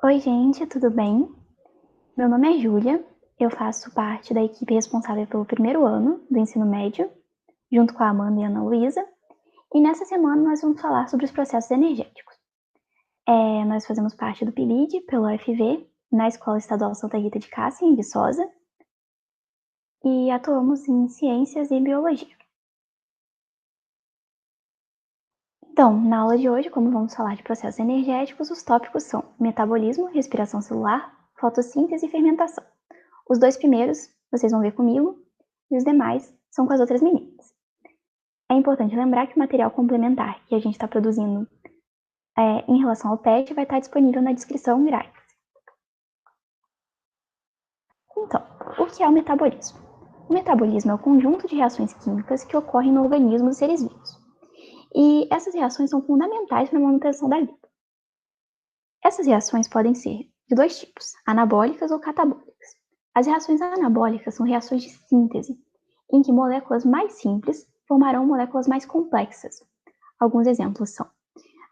Oi, gente, tudo bem? Meu nome é Júlia, eu faço parte da equipe responsável pelo primeiro ano do ensino médio, junto com a Amanda e a Ana Luísa, e nessa semana nós vamos falar sobre os processos energéticos. Nós fazemos parte do PILID, pelo UFV, na Escola Estadual Santa Rita de Cássia, em Viçosa, e atuamos em ciências e biologia. Então, na aula de hoje, como vamos falar de processos energéticos, os tópicos são metabolismo, respiração celular, fotossíntese e fermentação. Os dois primeiros vocês vão ver comigo e os demais são com as outras meninas. É importante lembrar que o material complementar que a gente está produzindo em relação ao PET vai estar disponível na descrição grátis. Então, o que é o metabolismo? O metabolismo é o conjunto de reações químicas que ocorrem no organismo dos seres vivos. E essas reações são fundamentais para a manutenção da vida. Essas reações podem ser de dois tipos, anabólicas ou catabólicas. As reações anabólicas são reações de síntese, em que moléculas mais simples formarão moléculas mais complexas. Alguns exemplos são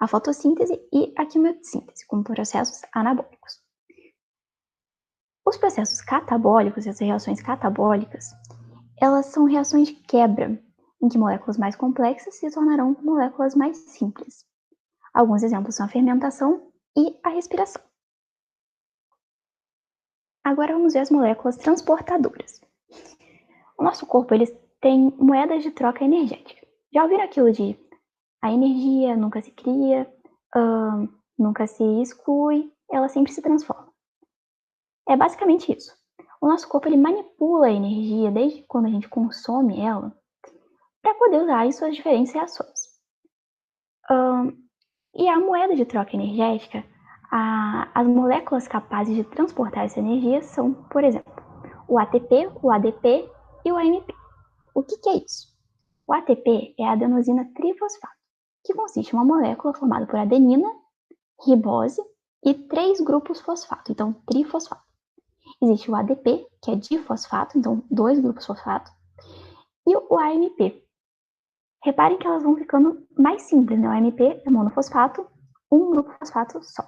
a fotossíntese e a quimiossíntese, como processos anabólicos. Os processos catabólicos, essas reações catabólicas, elas são reações de quebra, em que moléculas mais complexas se tornarão moléculas mais simples. Alguns exemplos são a fermentação e a respiração. Agora vamos ver as moléculas transportadoras. O nosso corpo tem moedas de troca energética. Já ouviram aquilo de a energia nunca se cria, nunca se exclui, ela sempre se transforma. É basicamente isso. O nosso corpo manipula a energia desde quando a gente consome ela para poder usar em suas diferentes reações. E a moeda de troca energética, as moléculas capazes de transportar essa energia são, por exemplo, o ATP, o ADP e o AMP. O que é isso? O ATP é a adenosina trifosfato, que consiste em uma molécula formada por adenina, ribose e 3 grupos fosfato, então trifosfato. Existe o ADP, que é difosfato, então 2 grupos fosfato, e o AMP. Reparem que elas vão ficando mais simples, né? O AMP é monofosfato, um grupo fosfato só.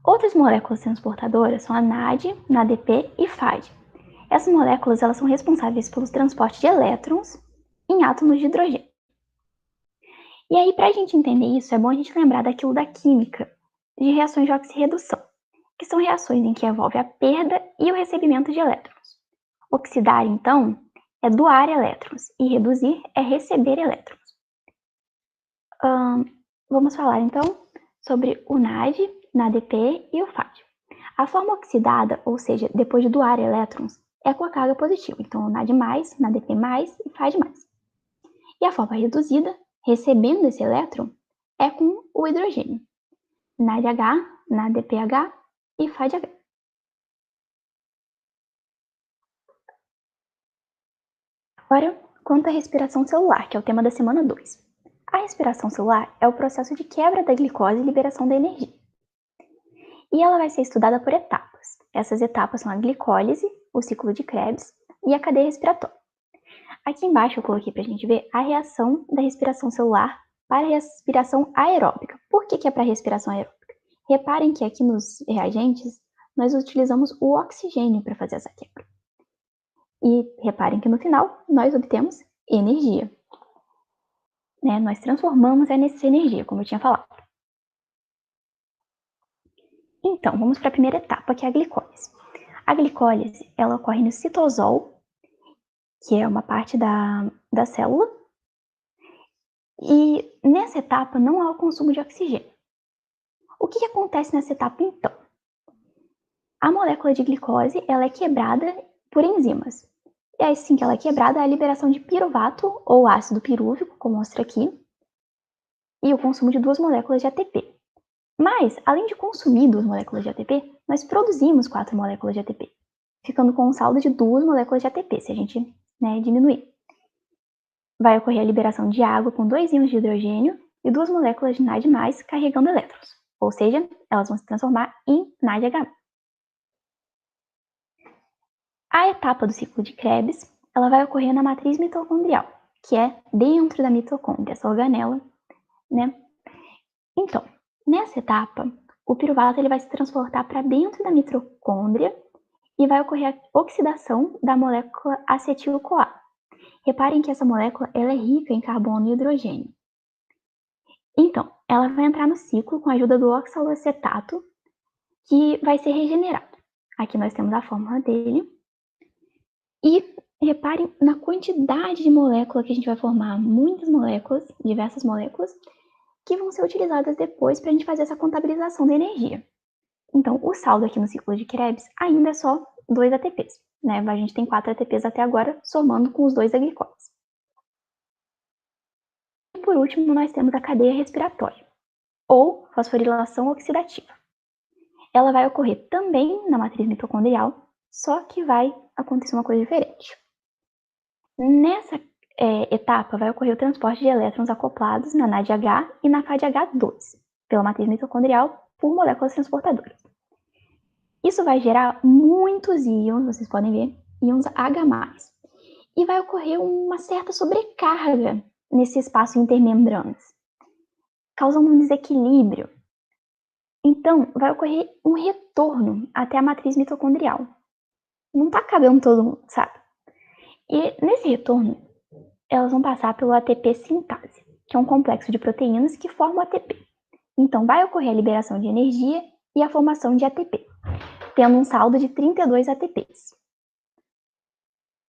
Outras moléculas transportadoras são a NAD, NADP e FAD. Essas moléculas elas são responsáveis pelo transporte de elétrons em átomos de hidrogênio. E aí, para a gente entender isso, é bom a gente lembrar daquilo da química, de reações de oxirredução, que são reações em que envolve a perda e o recebimento de elétrons. Oxidar, então, é doar elétrons, e reduzir é receber elétrons. Vamos falar, então, sobre o NAD, NADP e o FAD. A forma oxidada, ou seja, depois de doar elétrons, é com a carga positiva, então o NAD+, NADP+, e FAD+. E a forma reduzida, recebendo esse elétron, é com o hidrogênio, NADH, NADPH e FADH. Agora, quanto à respiração celular, que é o tema da semana 2. A respiração celular é o processo de quebra da glicose e liberação da energia. E ela vai ser estudada por etapas. Essas etapas são a glicólise, o ciclo de Krebs e a cadeia respiratória. Aqui embaixo eu coloquei para a gente ver a reação da respiração celular para a respiração aeróbica. Por que é para a respiração aeróbica? Reparem que aqui nos reagentes nós utilizamos o oxigênio para fazer essa quebra. E reparem que no final nós obtemos energia. Nós transformamos essa energia, como eu tinha falado. Então, vamos para a primeira etapa, que é a glicólise. A glicólise ela ocorre no citosol, que é uma parte da célula, e nessa etapa não há o consumo de oxigênio. O que acontece nessa etapa, então? A molécula de glicose ela é quebrada por enzimas. E assim que ela é quebrada, há a liberação de piruvato, ou ácido pirúvico, como mostra aqui, e o consumo de 2 moléculas de ATP. Mas, além de consumir 2 moléculas de ATP, nós produzimos 4 moléculas de ATP, ficando com um saldo de 2 moléculas de ATP, se a gente diminuir. Vai ocorrer a liberação de água com 2 íons de hidrogênio e 2 moléculas de NAD+, carregando elétrons, ou seja, elas vão se transformar em NADH. A etapa do ciclo de Krebs, ela vai ocorrer na matriz mitocondrial, que é dentro da mitocôndria, essa organela, Então, Nessa etapa, o piruvato ele vai se transportar para dentro da mitocôndria e vai ocorrer a oxidação da molécula acetil-CoA. Reparem que essa molécula ela é rica em carbono e hidrogênio. Então, ela vai entrar no ciclo com a ajuda do oxaloacetato, que vai ser regenerado. Aqui nós temos a fórmula dele. E reparem na quantidade de molécula que a gente vai formar, muitas moléculas, diversas moléculas, que vão ser utilizadas depois para a gente fazer essa contabilização da energia. Então, o saldo aqui no ciclo de Krebs ainda é só 2 ATPs, né? A gente tem 4 ATPs até agora, somando com os 2 da glicose. E por último, nós temos a cadeia respiratória, ou fosforilação oxidativa. Ela vai ocorrer também na matriz mitocondrial, só que vai acontecer uma coisa diferente. Nessa etapa, vai ocorrer o transporte de elétrons acoplados na NADH e na FADH2, pela matriz mitocondrial, por moléculas transportadoras. Isso vai gerar muitos íons, vocês podem ver, íons H+, e vai ocorrer uma certa sobrecarga nesse espaço intermembranas, causando um desequilíbrio. Então, vai ocorrer um retorno até a matriz mitocondrial. Não está cabendo todo mundo, sabe? E nesse retorno, elas vão passar pelo ATP sintase, que é um complexo de proteínas que forma o ATP. Então, vai ocorrer a liberação de energia e a formação de ATP, tendo um saldo de 32 ATPs.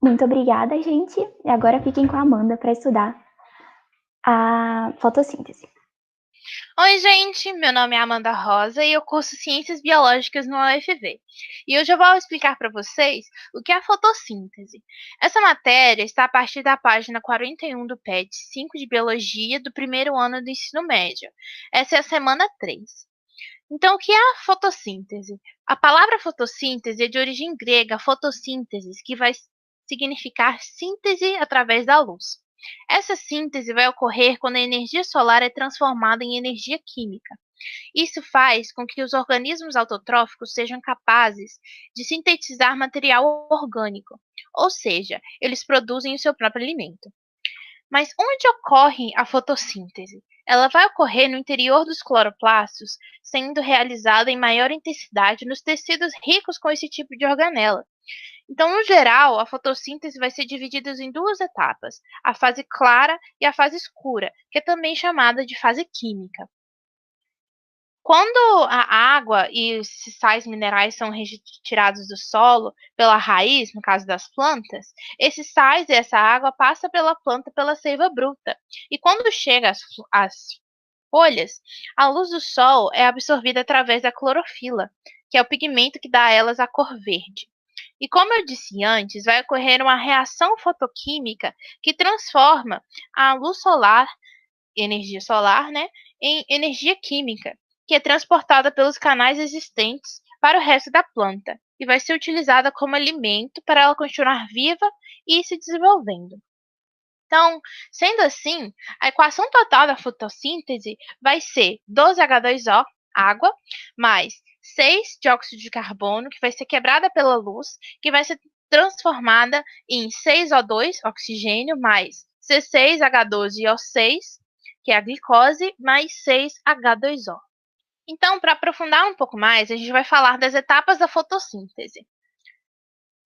Muito obrigada, gente. E agora fiquem com a Amanda para estudar a fotossíntese. Oi, gente! Meu nome é Amanda Rosa e eu curso Ciências Biológicas no UFV. E hoje eu vou explicar para vocês o que é a fotossíntese. Essa matéria está a partir da página 41 do PET 5 de Biologia do primeiro ano do ensino médio. Essa é a semana 3. Então, o que é a fotossíntese? A palavra fotossíntese é de origem grega, fotossíntesis, que vai significar síntese através da luz. Essa síntese vai ocorrer quando a energia solar é transformada em energia química. Isso faz com que os organismos autotróficos sejam capazes de sintetizar material orgânico, ou seja, eles produzem o seu próprio alimento. Mas onde ocorre a fotossíntese? Ela vai ocorrer no interior dos cloroplastos, sendo realizada em maior intensidade nos tecidos ricos com esse tipo de organela. Então, no geral, a fotossíntese vai ser dividida em duas etapas, a fase clara e a fase escura, que é também chamada de fase química. Quando a água e os sais minerais são retirados do solo pela raiz, no caso das plantas, esses sais e essa água passa pela planta pela seiva bruta. E quando chega às folhas, a luz do sol é absorvida através da clorofila, que é o pigmento que dá a elas a cor verde. E como eu disse antes, vai ocorrer uma reação fotoquímica que transforma a luz solar, energia solar, né, em energia química, que é transportada pelos canais existentes para o resto da planta e vai ser utilizada como alimento para ela continuar viva e se desenvolvendo. Então, sendo assim, a equação total da fotossíntese vai ser 12H2O, água, mais 6 dióxido de carbono, que vai ser quebrada pela luz, que vai ser transformada em 6O2, oxigênio, mais C6H12O6, que é a glicose, mais 6H2O. Então, para aprofundar um pouco mais, a gente vai falar das etapas da fotossíntese.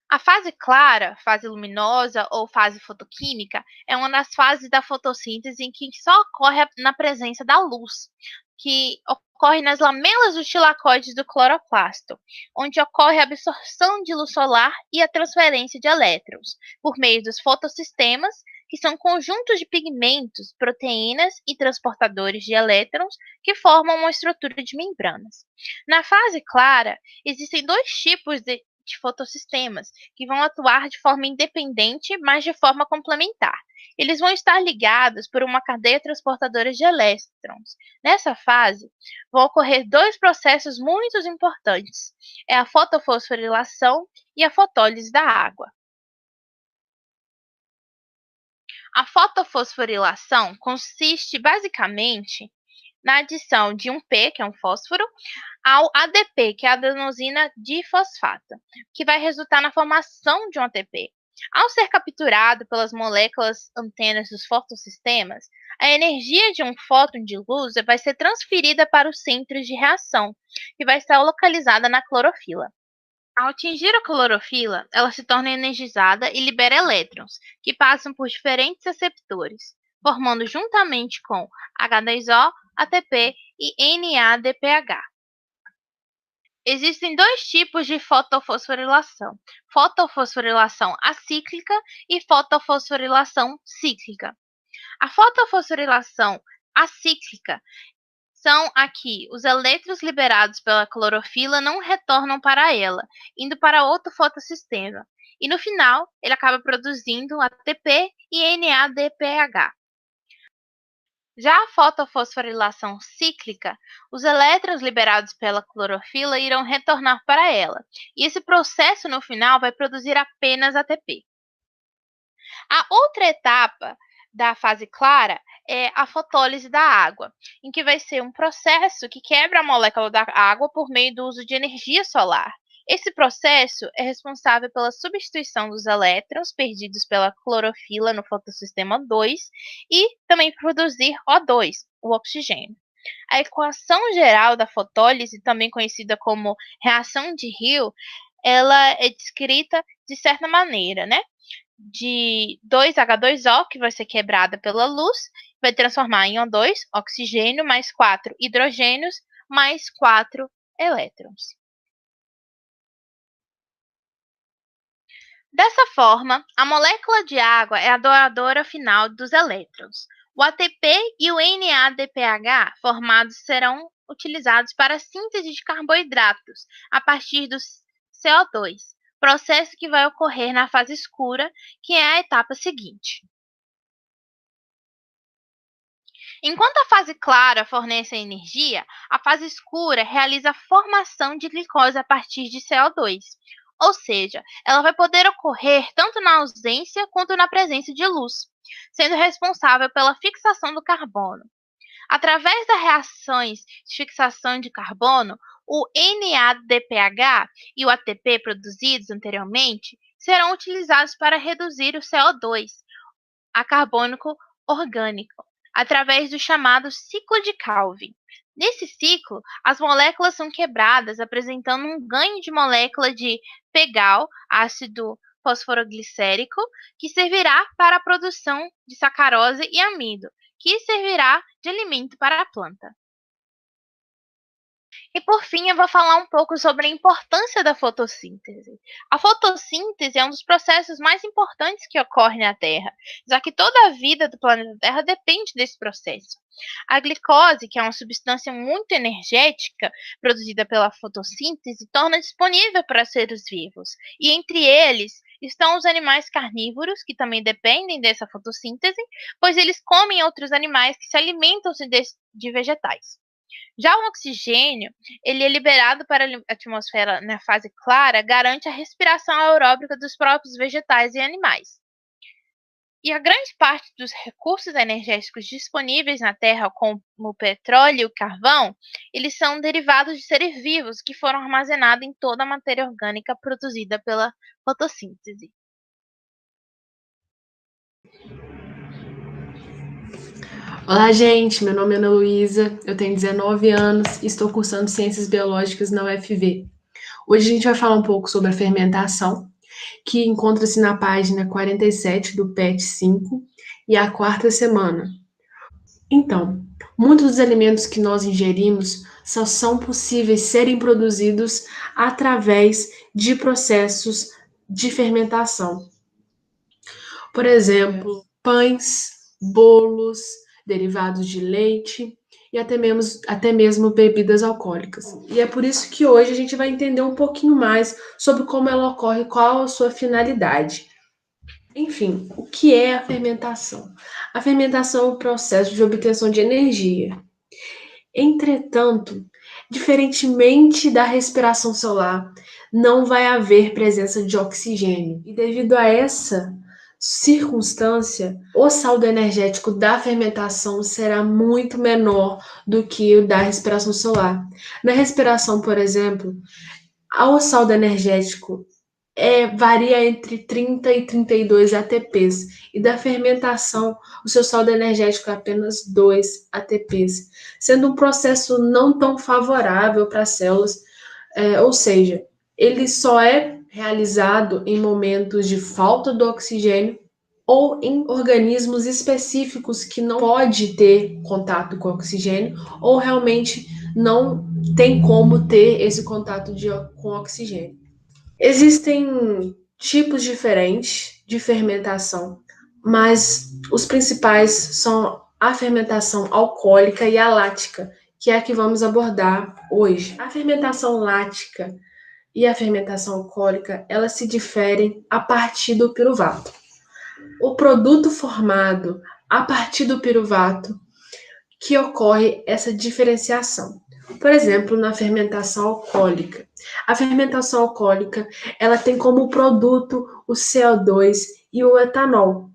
A fase clara, fase luminosa ou fase fotoquímica é uma das fases da fotossíntese em que só ocorre na presença da luz, que ocorre nas lamelas dos tilacoides do cloroplasto, onde ocorre a absorção de luz solar e a transferência de elétrons, por meio dos fotossistemas, que são conjuntos de pigmentos, proteínas e transportadores de elétrons que formam uma estrutura de membranas. Na fase clara, existem dois tipos de fotossistemas, que vão atuar de forma independente, mas de forma complementar. Eles vão estar ligados por uma cadeia transportadora de elétrons. Nessa fase, vão ocorrer dois processos muito importantes: é a fotofosforilação e a fotólise da água. A fotofosforilação consiste basicamente na adição de um P, que é um fósforo, ao ADP, que é a adenosina difosfato, que vai resultar na formação de um ATP. Ao ser capturado pelas moléculas antenas dos fotossistemas, a energia de um fóton de luz vai ser transferida para os centros de reação, que vai estar localizada na clorofila. Ao atingir a clorofila, ela se torna energizada e libera elétrons, que passam por diferentes receptores, formando juntamente com H2O, ATP e NADPH. Existem dois tipos de fotofosforilação: fotofosforilação acíclica e fotofosforilação cíclica. A fotofosforilação acíclica são aqui os elétrons liberados pela clorofila não retornam para ela, indo para outro fotossistema, e no final ele acaba produzindo ATP e NADPH. Já a fotofosforilação cíclica, os elétrons liberados pela clorofila irão retornar para ela, e esse processo no final vai produzir apenas ATP. A outra etapa da fase clara é a fotólise da água, em que vai ser um processo que quebra a molécula da água por meio do uso de energia solar. Esse processo é responsável pela substituição dos elétrons perdidos pela clorofila no fotossistema 2 e também produzir O2, o oxigênio. A equação geral da fotólise, também conhecida como reação de Hill, ela é descrita de certa maneira, né? De 2H2O, que vai ser quebrada pela luz, vai transformar em O2, oxigênio, mais 4 hidrogênios, mais 4 elétrons. Dessa forma, a molécula de água é a doadora final dos elétrons. O ATP e o NADPH formados serão utilizados para a síntese de carboidratos a partir do CO2, processo que vai ocorrer na fase escura, que é a etapa seguinte. Enquanto a fase clara fornece a energia, a fase escura realiza a formação de glicose a partir de CO2. Ou seja, ela vai poder ocorrer tanto na ausência quanto na presença de luz, sendo responsável pela fixação do carbono. Através das reações de fixação de carbono, o NADPH e o ATP produzidos anteriormente serão utilizados para reduzir o CO2 a carbônico orgânico, através do chamado ciclo de Calvin. Nesse ciclo, as moléculas são quebradas, apresentando um ganho de molécula de PGAL, ácido fosforoglicérico, que servirá para a produção de sacarose e amido, que servirá de alimento para a planta. E por fim, eu vou falar um pouco sobre a importância da fotossíntese. A fotossíntese é um dos processos mais importantes que ocorre na Terra, já que toda a vida do planeta Terra depende desse processo. A glicose, que é uma substância muito energética produzida pela fotossíntese, torna disponível para seres vivos, e entre eles estão os animais carnívoros, que também dependem dessa fotossíntese, pois eles comem outros animais que se alimentam de vegetais. Já o oxigênio, ele é liberado para a atmosfera na fase clara, garante a respiração aeróbica dos próprios vegetais e animais. E a grande parte dos recursos energéticos disponíveis na Terra, como o petróleo e o carvão, eles são derivados de seres vivos que foram armazenados em toda a matéria orgânica produzida pela fotossíntese. Olá, gente. Meu nome é Ana Luísa, eu tenho 19 anos e estou cursando Ciências Biológicas na UFV. Hoje a gente vai falar um pouco sobre a fermentação, que encontra-se na página 47 do PET 5 e a quarta semana. Então, muitos dos alimentos que nós ingerimos só são possíveis serem produzidos através de processos de fermentação. Por exemplo, pães, bolos, derivados de leite e até mesmo bebidas alcoólicas. E é por isso que hoje a gente vai entender um pouquinho mais sobre como ela ocorre, qual a sua finalidade. Enfim, o que é a fermentação? A fermentação é o processo de obtenção de energia. Entretanto, diferentemente da respiração celular, não vai haver presença de oxigênio. E devido a essa circunstância, o saldo energético da fermentação será muito menor do que o da respiração celular. Na respiração, por exemplo, o saldo energético varia entre 30 e 32 ATPs, e da fermentação, o seu saldo energético é apenas 2 ATPs, sendo um processo não tão favorável para as células, ou seja, ele só é realizado em momentos de falta do oxigênio ou em organismos específicos que não pode ter contato com oxigênio ou realmente não tem como ter esse contato com oxigênio. Existem tipos diferentes de fermentação, mas os principais são a fermentação alcoólica e a lática, que é a que vamos abordar hoje. A fermentação lática e a fermentação alcoólica, elas se diferem a partir do piruvato. O produto formado a partir do piruvato que ocorre essa diferenciação. Por exemplo, na fermentação alcoólica. A fermentação alcoólica, ela tem como produto o CO2 e o etanol.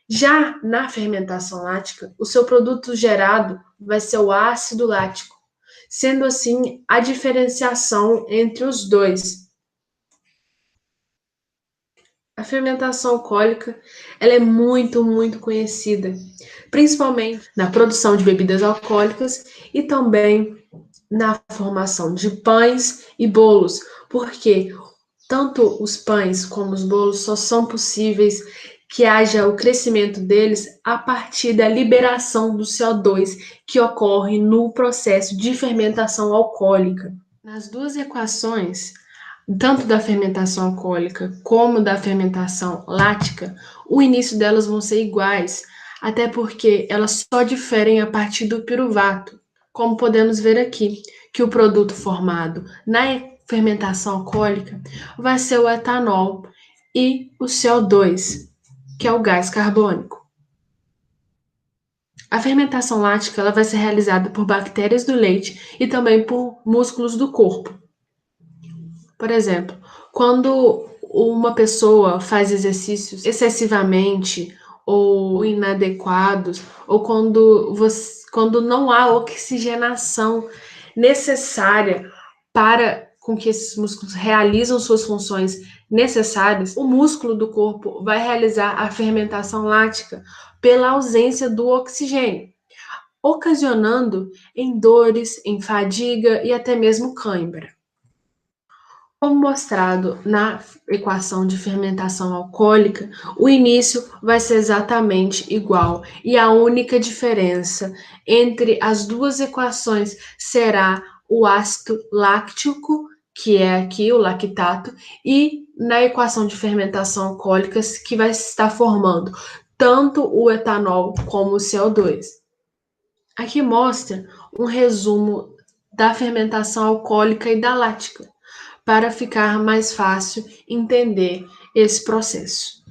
Já na fermentação lática, o seu produto gerado vai ser o ácido lático, sendo assim a diferenciação entre os dois. A fermentação alcoólica, ela é muito conhecida, principalmente na produção de bebidas alcoólicas e também na formação de pães e bolos, porque tanto os pães como os bolos só são possíveis que haja o crescimento deles a partir da liberação do CO2 que ocorre no processo de fermentação alcoólica. Nas duas equações, tanto da fermentação alcoólica como da fermentação lática, o início delas vão ser iguais, até porque elas só diferem a partir do piruvato, como podemos ver aqui, que o produto formado na fermentação alcoólica vai ser o etanol e o CO2, que é o gás carbônico. A fermentação lática ela vai ser realizada por bactérias do leite e também por músculos do corpo. Por exemplo, quando uma pessoa faz exercícios excessivamente ou inadequados, ou quando não há oxigenação necessária para com que esses músculos realizam suas funções necessárias, o músculo do corpo vai realizar a fermentação lática pela ausência do oxigênio, ocasionando em dores, em fadiga e até mesmo cãibra. Como mostrado na equação de fermentação alcoólica, o início vai ser exatamente igual e a única diferença entre as duas equações será o ácido láctico, que é aqui o lactato, e na equação de fermentação alcoólica que vai estar formando tanto o etanol como o CO2. Aqui mostra um resumo da fermentação alcoólica e da lática, para ficar mais fácil entender esse processo.